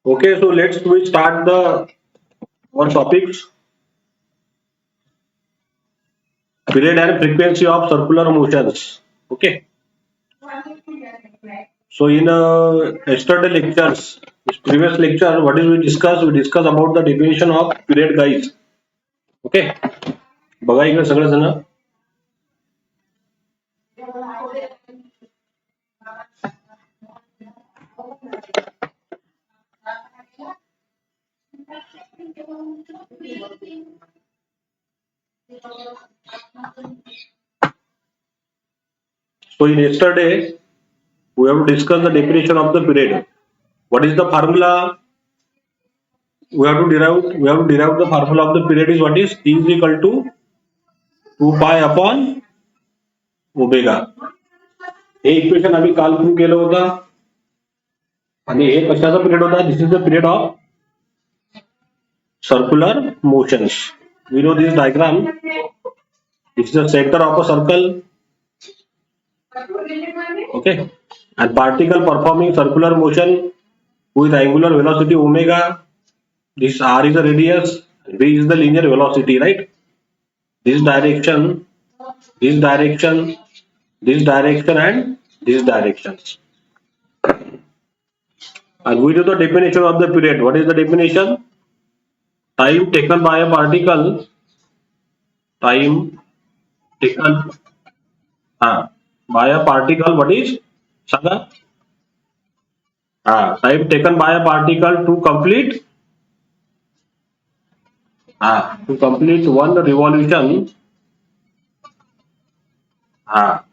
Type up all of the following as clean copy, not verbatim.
Okay, so we start the our topics. Period and frequency of circular motions. Okay. So in yesterday lectures, this previous lecture, what is we discuss? We discuss about the definition of period, guys. Okay. बघा इकडे सगळेजण. So in yesterday, we have discussed the definition of the period. What is the formula? We have to derive the formula of the period is what is T is equal to 2 pi upon omega. हे equation आम्ही काल prove केलं होतं आणि हे कशाचा period होता? This is the period of circular motions. We know this diagram. This is the centre of a circle. Okay, and particle performing circular motion with angular velocity omega. This r is the radius, v is the linear velocity, right? This direction, this direction, this direction, and these directions. And we do the definition of the period. What is the definition? Time taken by a particle. Time taken by a particle. What is? Saga? Time taken by a particle to complete one revolution.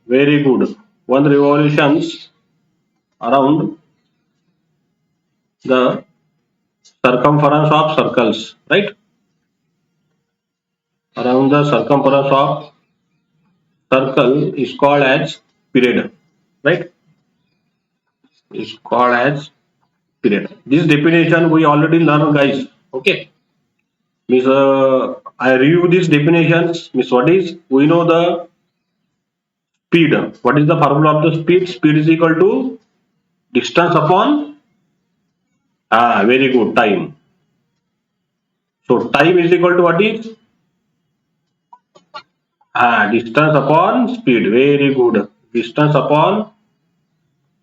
Very good. One revolutions around the circumference of circles, right? Around the circumference of circle is called as period, right? Is called as period. This definition we already learned, guys. Okay. Means I review these definitions. Means what is? We know the speed. What is the formula of the speed? Speed is equal to distance upon very good, time. So time is equal to what is? Distance upon speed. Very good. Distance upon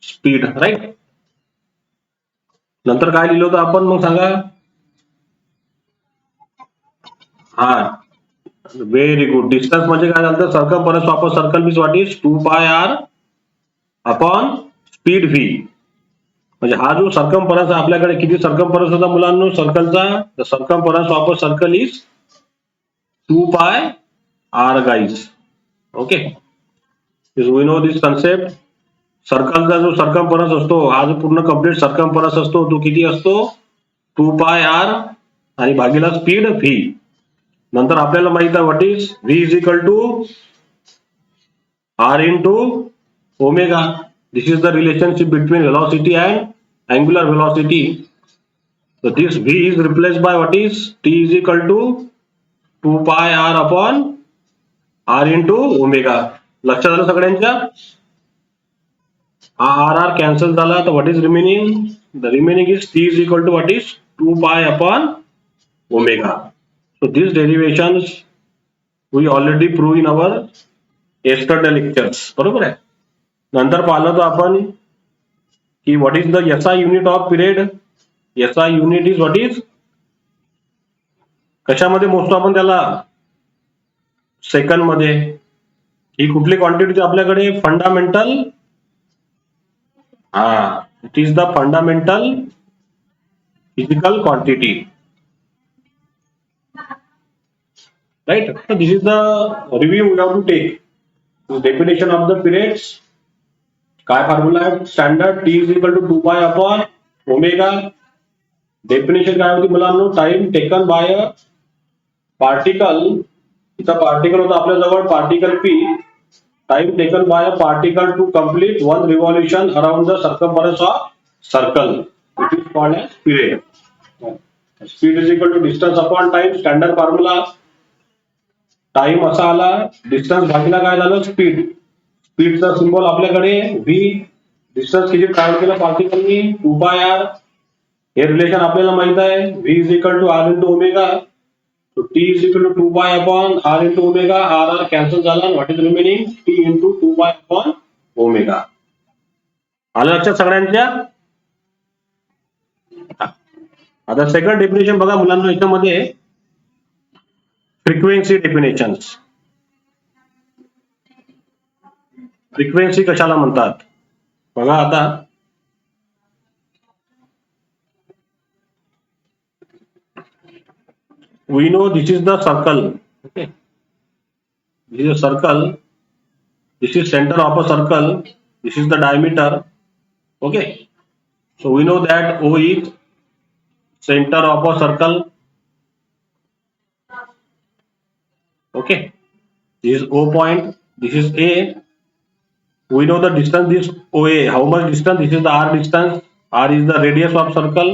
speed, right? नंतर काय लिहिलं होतं आपण मग सांगा. Very good. Distance म्हणजे काय झालं? Circumference of a circle means what is 2 pi r upon speed v. म्हणजे हा जो सर्कमफरन्स आपल्याकडे किती सर्कमफरन्स होता मुलांनो सर्कलचा? The circumference of a circle is 2 pi r, guys. Okay. We know this concept. सर्कलचा जो सर्कमफरन्स असतो, हा जो पूर्ण कंप्लीट सर्कमफरन्स असतो तो किती असतो? 2 पाय आर आणि भागीला स्पीड व्ही. नंतर आपल्याला माहित आहे what is v is equal to r into omega. This is the relationship between velocity and angular velocity. So this v is replaced by what is t is equal to 2 pi r upon r into omega. लक्षात आलं सगळ्यांच्या? Are are cancel झाला तर what is remaining? The remaining is t is equal to what is 2 pi upon omega. So these derivations we already prove in our yesterday lectures. बरोबर आहे. नंतर पाहिलं तर आपण की what is the SI unit off period. SI unit is what is? कशामध्ये मोजतो आपण त्याला? सेकंड मध्ये. ही कुठली क्वांटिटी आपल्याकडे? Fundamental. It is the fundamental physical quantity, right? So this is the review we have to take. So definition of the periods. काय formula आहे? Standard t is equal to 2 pi upon omega. Definition काय होती मुलांनो? Time taken by a particle. इथं particle होता आपल्याजवळ particle p. Time taken by a particle to complete one revolution around the circumference of circle. It is called as period. Speed is equal to distance upon time. Standard formula. Time असा आला, distance भागीला काय झालं? Speed. स्पीडचा symbol आपल्याकडे V. Distance किती travel केलं पार्टिकलनी? 2 pi are. Hey relation आपल्याला माहित आहे, v is equal to r into omega. So t is equal to 2 pi upon r into omega. R cancel झाला. What is remaining? T into 2 pi upon omega. आलं लक्षात सगळ्यांच्या? आता second definition बघा मुलांना, याच्यामध्ये फ्रिक्वेन्सी डेफिनेशन्स. फ्रिक्वेन्सी कशाला म्हणतात बघा आता. We know this is the circle. Okay, this is a circle. This is center of a circle. This is the diameter. Okay, so we know that O is center of a circle. Okay, this is O point. This is A. We know the distance is OA. How much distance? This is the R distance. R is the radius of circle.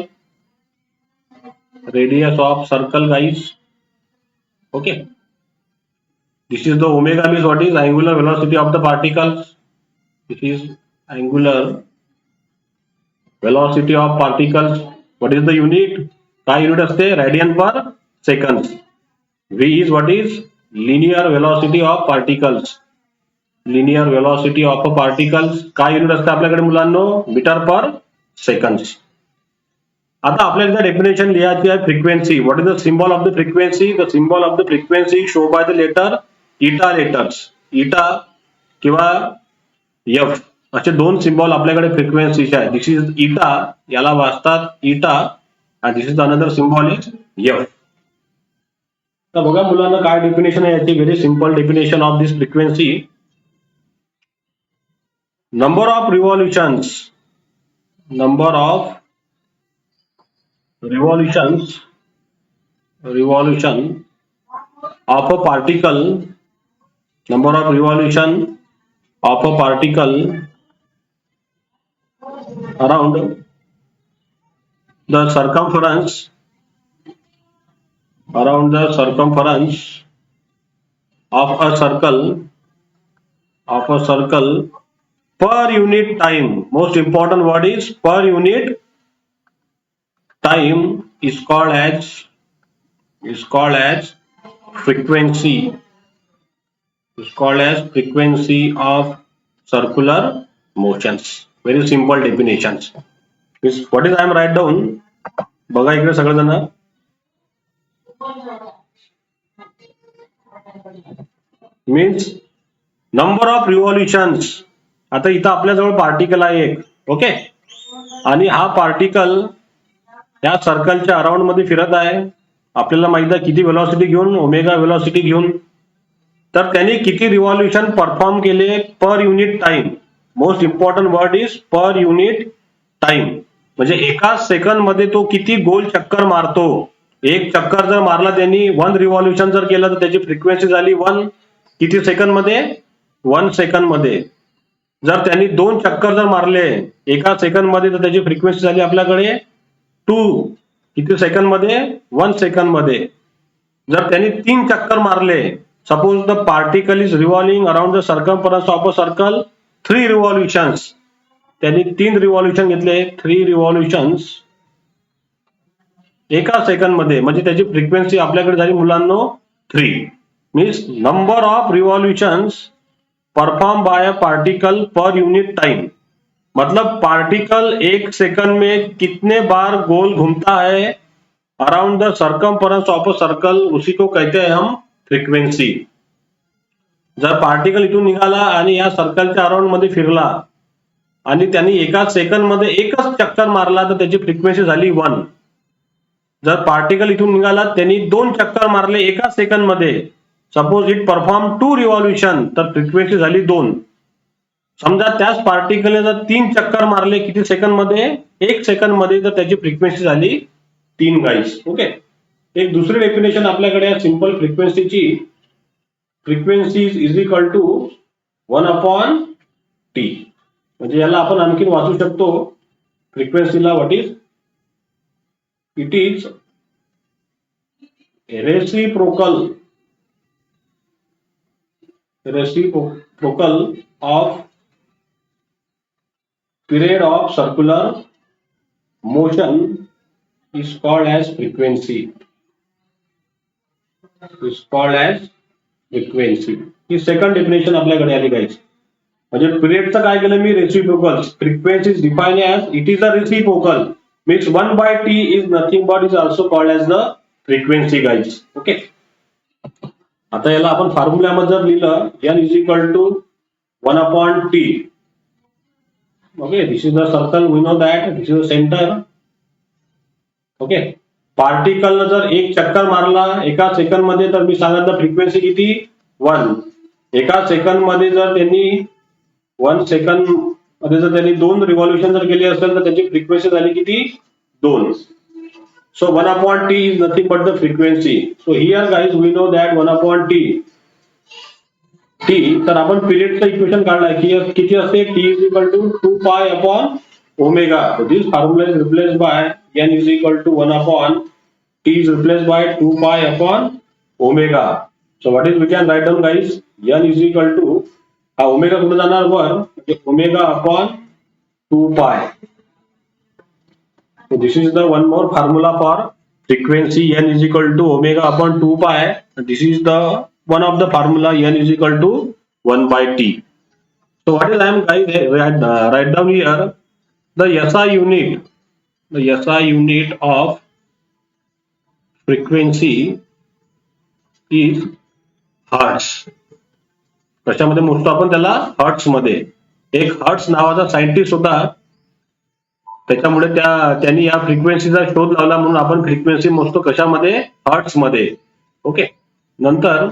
Radius of circle, guys. Okay, this is the omega, means what is angular velocity of the particles. This is angular velocity of particles. What is the unit? काय unit असते? Radian पर second. v is what is linear velocity of particles. linear velocity of a particles काय unit असते आपल्याकडे मुलांनो? Metre पर second. आता आपल्याला डेफिनेशन लिहायची आहे frequency. What is the symbol of the frequency? The symbol of the frequency show by the letter eta letters. Eta किंवा एफ असे दोन सिम्बॉल आपल्याकडे फ्रिक्वेन्सीचे आहे. दिस इज इटा, याला वाचतात इटा, आणि this is another symbol is F. तर बघा मुलांना काय डेफिनेशन आहे याची. Very simple definition of this frequency. Number of revolutions, number of revolution of a particle, number of revolution of a particle around the circumference of a circle per unit time. Most important word is per unit time is called as frequency. Is called as frequency of circular motions. Very simple definitions. What is I am write down? बघा इकडे सगळेजण. Means number of revolutions. आता इथं आपल्याजवळ particle आहे एक. Okay, आणि हा पार्टिकल या सर्कलच्या अराउंड मध्ये फिरत आहे. आपल्याला माहित आहे किती व्हेलॉसिटी घेऊन? ओमेगा व्हेलॉसिटी घेऊन. तर त्याने किती रिव्हॉल्युशन परफॉर्म केले पर unit time. Most important word is पर युनिट टाइम. म्हणजे एका सेकंड मध्ये तो किती गोल चक्कर मारतो. एक चक्कर जर मारला त्यांनी, 1 रिव्हॉल्युशन जर केलं, तर त्याची फ्रिक्वेन्सी झाली 1 किती सेकंड मध्ये? 1 सेकंड मध्ये. जर त्यांनी 2 चक्कर जर मारले एका सेकंड मध्ये, तर त्याची फ्रिक्वेन्सी झाली आपल्याकडे 2 किती सेकंड मध्ये? 1 सेकंड मध्ये. जर त्यांनी 3 चक्कर मारले, suppose the particle is revolving around the circumference of a circle 3 revolutions. त्यांनी 3 रिव्हॉल्युशन घेतले, 3 रिव्हॉल्युशन्स एका सेकंड मध्ये, म्हणजे त्याची फ्रिक्वेन्सी आपल्याकडे झाली मुलांनो 3. Means number of revolutions perform by a particle per unit time. मतलब पार्टिकल एक सेकंड में कितने बार गोल घूमता है around the circumference of a circle, उसी को कहते हैं हम फ्रिक्वेन्सी. जर पार्टिकल इथून निघाला आणि या सर्कलच्या अराउंड मध्ये फिरला आणि त्यांनी एका सेकंड मध्ये एकच चक्कर मारला, तर त्याची फ्रिक्वेन्सी झाली 1. जर पार्टिकल इथून निघाला, त्यांनी 2 चक्कर मारले एका सेकंड मध्ये, सपोज इट परफॉर्म 2 रिव्हॉल्युशन, तर फ्रिक्वेन्सी झाली 2. समजा त्याच पार्टिकलने जर 3 चक्कर मारले किती सेकंड मध्ये? 1 सेकंड मध्ये, तर त्याची फ्रिक्वेन्सी झाली 3 गाईस. ओके, एक दुसरी डेफिनेशन आपल्याकडे आहे सिंपल फ्रिक्वेन्सीची. Frequency is equal to 1/t. म्हणजे याला आपण आणखी वाचू शकतो फ्रिक्वेन्सीला. What is it? Is reciprocal of period of circular motion is called as frequency. Is called as frequency. ही सेकंड डेफिनेशन आपल्याकडे आली गाईज. म्हणजे पिरियडचं काय केलं मी, reciprocal. Frequency is defined as it is a reciprocal means 1/t is nothing but is also called as the frequency guys. Okay. आता याला आपण फॉर्म्युल्यामध्ये जर लिहिलं n is equal to 1/t. Okay. This is the circle, we know that this is the centre. Okay. Particle जर एक चक्कर मारला एका सेकंड मध्ये तर मी सांगितलं फ्रिक्वेन्सी किती 1. एका सेकंड मध्ये जर त्यांनी 1 सेकंड मध्ये जर त्यांनी 2 रिव्हॉल्युशन जर केली असेल तर त्याची फ्रिक्वेन्सी झाली किती 2. So 1/t is nothing but the frequency. So here guys we know that 1/t t तर आपण पिरियडचं इक्वेशन काढलाय की किती असते t is equal to 2 pi upon omega. So this formula is replaced by n is equal to 1/t is replaced by 2 pi upon omega. So what is we can write down guys, n is equal to हा omega कुठे जाणार वर म्हणजे omega upon 2 pi. So this is the one more formula for frequency, n is equal to omega upon 2 pi. This is the one of the formula, n is equal to 1/t. So what is I am guys write down here, the SI unit of frequency is hertz. कशामध्ये मोजतो आपण त्याला, hertz मध्ये. एक hertz नावाचा scientist होता, त्याच्यामुळे त्यांनी या फ्रिक्वेन्सीचा शोध लावला म्हणून आपण फ्रिक्वेन्सी मोजतो कशामध्ये, हर्ट्स मध्ये. ओके. नंतर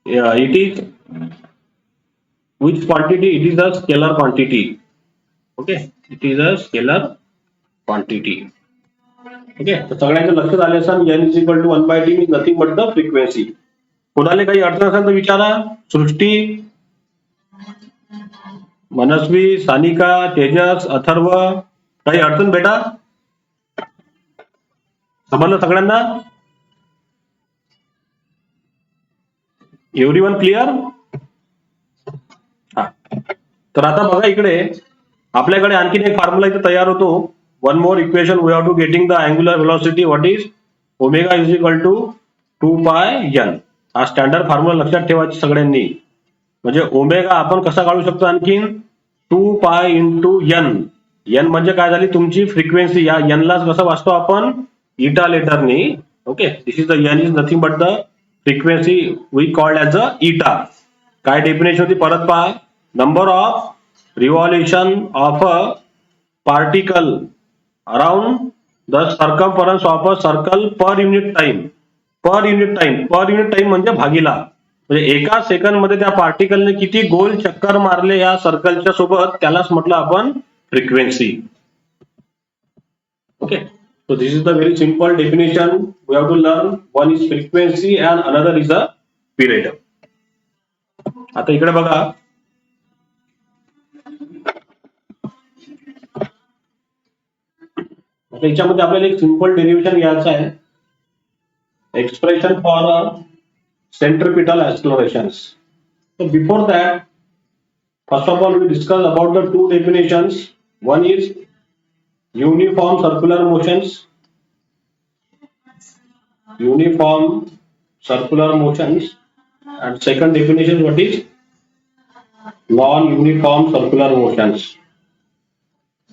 it is which quantity, it is a scalar quantity. Okay. It is a scalar quantity. Okay. तर सगळ्यांचं लक्षात आले असेल n is equal to 1/t means nothing but the frequency. कोणाला काही अडचण असेल तर विचारा. सृष्टी, मनस्वी, सानिका, तेजस, अथर्व, काही अडचण बेटा? समजलं सगळ्यांना? Everyone clear? हा. तर आता बघा इकडे आपल्याकडे आणखीन एक फॉर्म्युला इथे तयार होतो. One more equation we have to getting the angular velocity. What is omega is equal to 2 pi n. हा स्टँडर्ड फॉर्म्युला लक्षात ठेवायचा सगळ्यांनी. म्हणजे ओमेगा आपण कसा काढू शकतो आणखीन 2 pi इंटू n. n म्हणजे काय झाली तुमची फ्रिक्वेन्सी. या n ला कसं वाचतो आपण, इटा लेटरनी. Okay. This is the n is nothing but the frequency we called as a eta. काय डेफिनेशन होती परत पहा, number of revolution of a particle around the circumference of a circle per unit time. Per unit time म्हणजे भागीला. म्हणजे एका second मध्ये त्या पार्टिकलने किती गोल चक्कर मारले या सर्कलच्या सोबत, त्यालाच म्हटलं आपण frequency. Okay. So this is the very simple definition we have to learn. One is frequency and another is a period. आता इकडे बघा, आता याच्यामध्ये आपल्याला एक सिंपल डेरिव्हेशन घ्यायचं आहे. Expression for centripetal accelerations. So before that, first of all we discuss about the two definitions. One is uniform circular motions. Uniform circular motions. And second definition, what is non-uniform circular motions.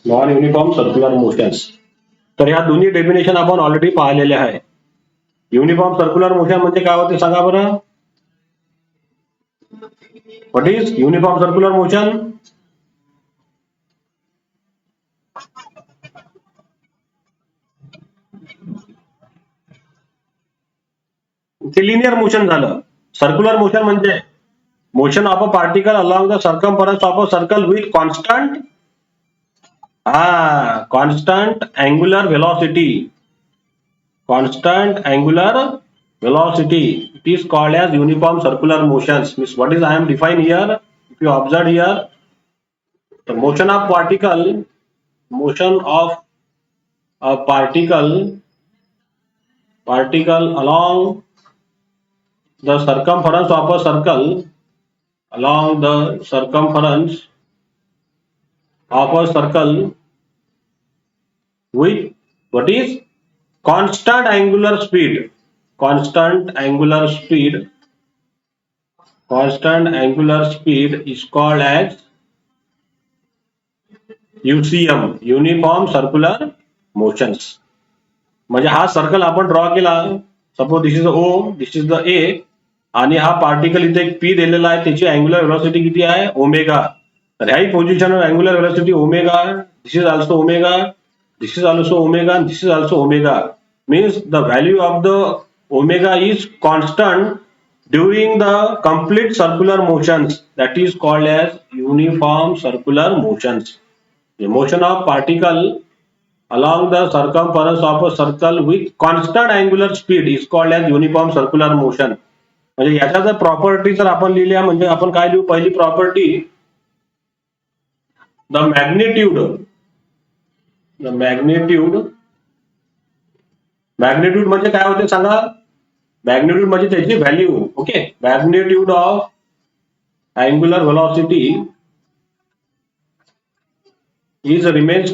Non-uniform circular motions. तर ह्या दोन्ही definition आपण already पाहिलेले आहे. Uniform circular motion म्हणजे काय होते सांगा बरं. What is uniform circular motion? ते लिनियर मोशन झालं. सर्क्युलर मोशन म्हणजे motion of a particle along the circumference of a circle with constant constant angular velocity. Constant angular velocity, it is called as uniform circular motions. Means what is I am define here, if you observe here, the motion of particle a particle along the circumference of a circle, along the circumference of a circle with What is constant angular speed? Constant angular speed. Constant angular speed is called as UCM, Uniform Circular Motions. म्हणजे हा circle आपण draw केला. Suppose this is O, this is the A, आणि हा particle इथे एक P दिलेला आहे, त्याची अँग्युलर व्हेलॉसिटी किती आहे? ओमेगा. तर ह्याही पोझिशनवर angular velocity omega, this is also omega, this is also omega, this is also omega. Means the value of the omega is constant during the complete circular motions, that is called as uniform circular motions. The motion of particle along the circumference of a circle with constant angular speed is called as uniform circular motion. म्हणजे याच्या जर property जर आपण लिहिल्या म्हणजे आपण काय लिहू? पहिली प्रॉपर्टी, द मॅग्निट्यूड म्हणजे काय होते सांगा? मॅग्निट्यूड म्हणजे त्याची value. Okay, magnitude of angular velocity is remains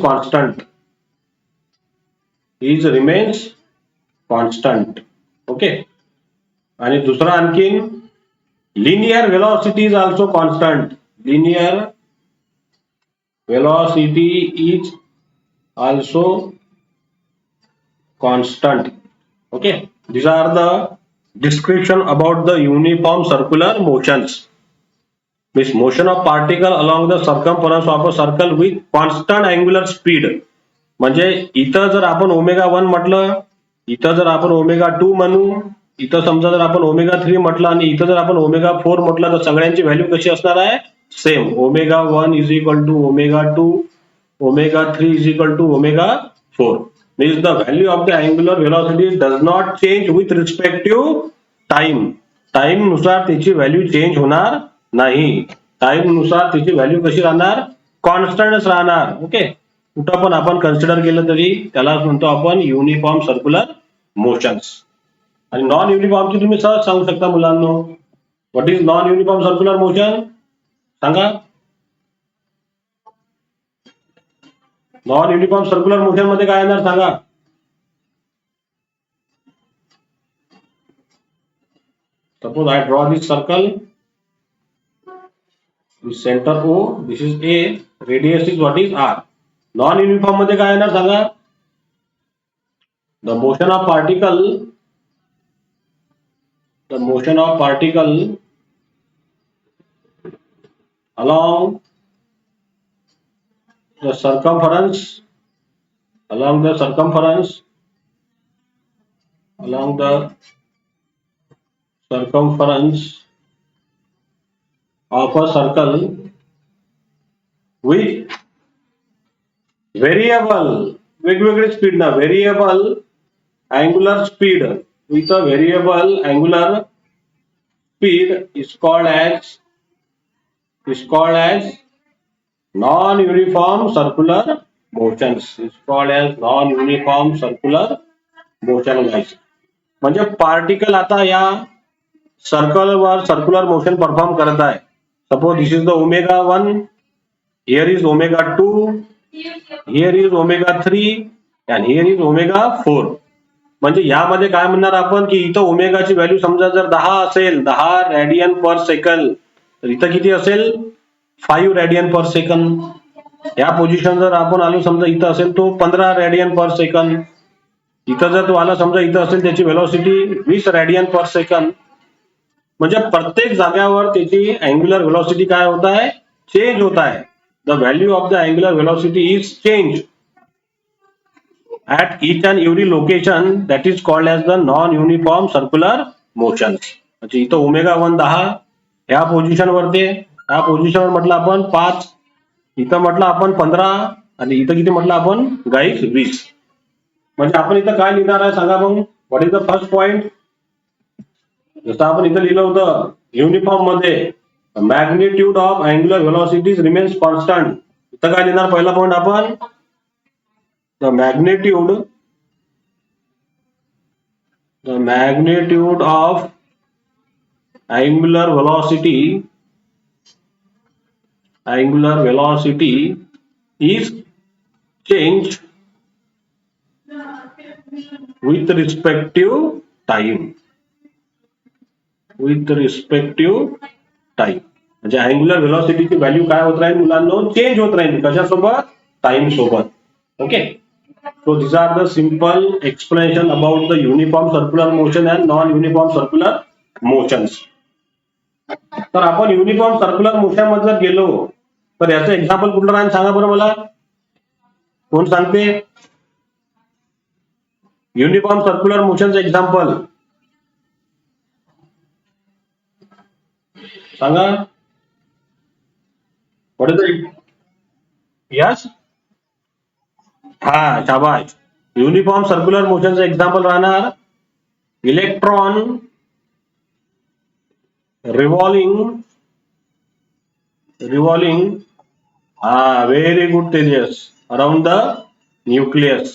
constant. Okay, आणि दुसरा आणखीन, linear velocity is also constant. Linear velocity is also constant. Okay, these are the description about the uniform circular motions. This motion of particle along the circumference of a circle with constant angular speed. म्हणजे इथं जर आपण omega 1 म्हटलं, इथं जर आपण omega 2 म्हणू, इथं समजा जर आपण ओमेगा 3 म्हटलं आणि इथं जर आपण ओमेगा 4 म्हटलं, तर सगळ्यांची व्हॅल्यू कशी असणार आहे? Same. Omega 1 is equal to omega 2, omega 3 is equal to omega 4. Means the value of the angular velocity does not change with respect to time. Time नुसार त्याची व्हॅल्यू चेंज होणार नाही. टाइम नुसार त्याची व्हॅल्यू कशी राहणार? कॉन्स्टंटच राहणार. ओके, कुठं पण आपण कन्सिडर केलं तरी त्याला म्हणतो आपण युनिफॉर्म सर्क्युलर मोशन्स. आणि नॉन युनिफॉर्मची तुम्ही सहज सांगू शकता मुलांनो. What is non uniform circular motion? सांगा. नॉन युनिफॉर्म सर्क्युलर मोशन मध्ये काय येणार सांगा? Suppose I draw this circle, this centre O, this is A, radius is what is R. Non uniform मध्ये काय येणार सांगा? द मोशन ऑफ पार्टिकल along the circumference of a circle with variable, वेगवेगळे स्पीड ना, variable angular speed, with a variable angular speed is called as non-uniform circular motions. Is called as non-uniform circular motion guys. म्हणजे पार्टिकल आता या सर्कलवर circular motion perform करत आहे. Suppose this is the omega 1, here is omega 2, here is omega 3 and here is omega 4. म्हणजे यामध्ये काय म्हणणार आपण की इथं ओमेगाची व्हॅल्यू समजा जर 10 असेल, 10 रेडियन पर सेकंड, तर इथं किती असेल? 5 रेडियन पर सेकंड. या पोझिशन जर आपण आलो समजा इथं असेल तो 15 रेडियन पर सेकंड. इथं जर तो आला समजा इथं असेल त्याची व्हेलॉसिटी 20 रेडियन पर सेकंड. म्हणजे प्रत्येक जाग्यावर त्याची अँग्युलर व्हेलॉसिटी काय होत आहे? चेंज होत आहे. The value of the angular velocity is change at each and every location, that is called as the non-uniform circular motions. म्हणजे इथं ओमेगा 1 10 ह्या पोझिशन वरती, ह्या पोझिशनवर म्हटलं आपण 5, इथं म्हटलं आपण 15 आणि इथं किती म्हटलं आपण गाईस 20. म्हणजे आपण इथं काय लिहिणार आहे सांगा मग? What is the first point? जसं आपण इथं लिहिलं होतं युनिफॉर्म मध्ये, magnitude of angular velocities remains constant. इथं काय लिहिणार? पहिला पॉइंट आपण the magnitude of angular velocity is changed with respective time. With respective time. म्हणजे अँग्युलर व्हेलॉसिटीची व्हॅल्यू काय होत राहील मुलांनो, चेंज होत राहील कशासोबत, टाइम सोबत. Okay. So these are the simple explanation about the uniform circular motion and non-uniform circular motions. तर आपण uniform circular motion मध्ये जर गेलो तर याचं एक्झाम्पल कुठलं राहील सांगा बरं मला, कोण सांगते? युनिफॉर्म सर्क्युलर मोशनचं एक्झाम्पल सांगा. व्हॉट इज इट? यस, हा शाबाश. युनिफॉर्म सर्क्युलर मोशनचं एक्झाम्पल राहणार electron revolving, very good Tejas, around the nucleus.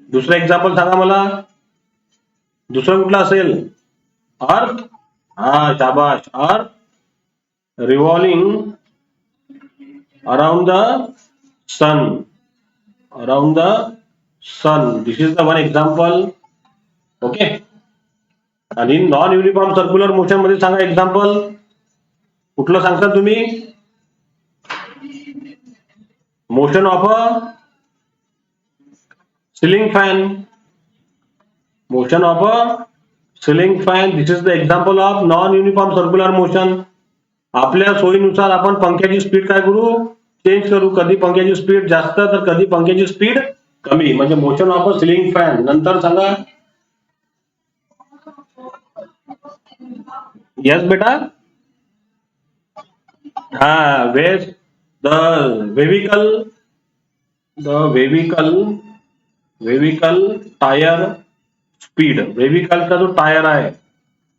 दुसरं एक्झाम्पल सांगा मला, दुसरं कुठलं असेल? अर्थ, हा शाबाश, earth revolving around the sun, this is the one example. Okay. आणि नॉन युनिफॉर्म सर्क्युलर मोशन मध्ये सांगा एक्झाम्पल कुठलं सांगता तुम्ही? Motion of a ceiling fan, motion of a ceiling fan, this is the example of non uniform circular motion. आपल्या सोयीनुसार आपण पंख्याची speed काय करू, चेंज करू. कधी पंख्याची स्पीड जास्त तर कधी पंख्याची स्पीड कमी, म्हणजे motion of a ceiling fan. नंतर सांगा. यस बेटा. हा, वेज the vehicle tyre speed, vehicle का जो टायर आहे,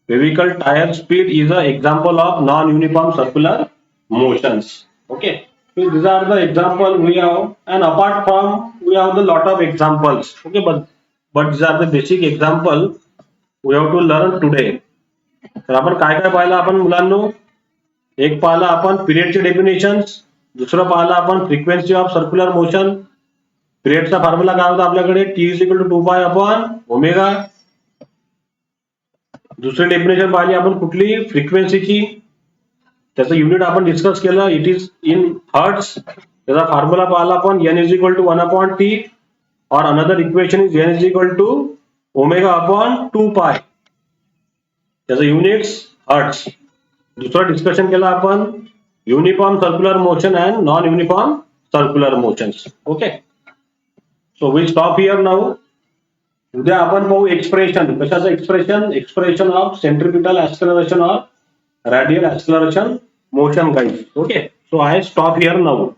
vehicle tyre speed is a example of non uniform circular motions. Okay. So these are the example we have, and apart from we have the lot of examples. Okay, but these are the basic example we have to learn today. तर आपण काय काय पाहिलं आपण मुलांनो, एक पाहिलं आपण पिरियडचे डेफिनेशन्स, दुसरं पाहिलं आपण फ्रिक्वेन्सी ऑफ सर्क्युलर मोशन. पिरियडचा फॉर्म्युला काय होता आपल्याकडे, T is equal to 2 pi upon omega. दुसरी डेफिनेशन पाहिली आपण कुठली, फ्रिक्वेन्सीची, त्याचं युनिट आपण डिस्कस केलं, इट इज इन हर्ट्स. त्याचा फॉर्म्युला पाहिला आपण, N is equal to 1 upon T, और another equation is N is equal to omega upon 2 pi, त्याचं युनिट्स हर्ट्स. दुसरं डिस्कशन केलं आपण uniform circular motion and non uniform circular motions. Okay. So we stop here now. उद्या आपण पाहू expression, कशाचं expression of centripetal acceleration of radial acceleration motion guys. Okay, so I stop here now.